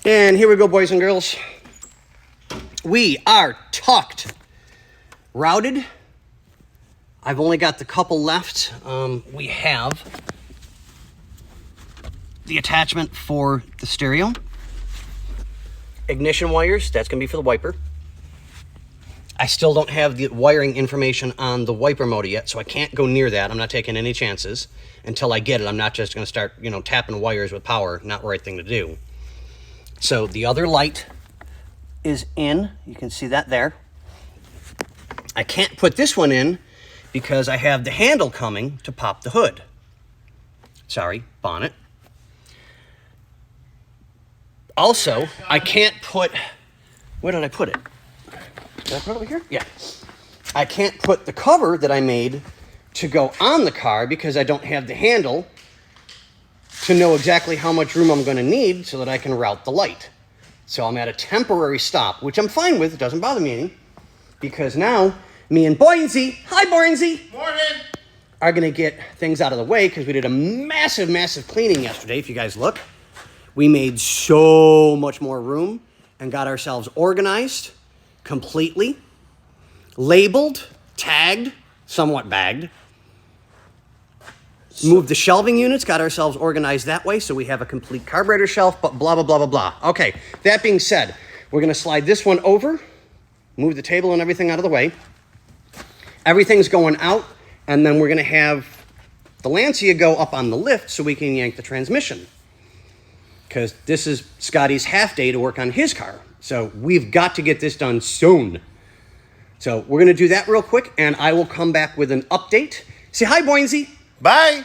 And here we go, boys and girls. We are tucked, routed. I've only got the couple left. We have the attachment for the stereo. Ignition wires, that's gonna be for the wiper. I still don't have the wiring information on the wiper motor yet, so I can't go near that. I'm not taking any chances until I get it. I'm not just gonna start, tapping wires with power. Not the right thing to do. So the other light is in. You can see that there. I can't put this one in because I have the handle coming to pop the hood. Sorry, bonnet. Also, I can't put, where did I put it? Did I put it over here? Yeah. I can't put the cover that I made to go on the car because I don't have the handle to know exactly how much room I'm going to need so that I can route the light. So I'm at a temporary stop, which I'm fine with. It doesn't bother me any, because now me and Boynsy, hi Boynsy, morning, are going to get things out of the way because we did a massive, massive cleaning yesterday. If you guys look, we made so much more room and got ourselves organized completely, labeled, tagged, somewhat bagged. Moved the shelving units, got ourselves organized that way, so we have a complete carburetor shelf, but blah, blah, blah, blah, blah. Okay, that being said, we're going to slide this one over, move the table and everything out of the way. Everything's going out, and then we're going to have the Lancia go up on the lift so we can yank the transmission. Because this is Scotty's half day to work on his car. So we've got to get this done soon. So we're going to do that real quick, and I will come back with an update. Say hi, Boynsy. bye.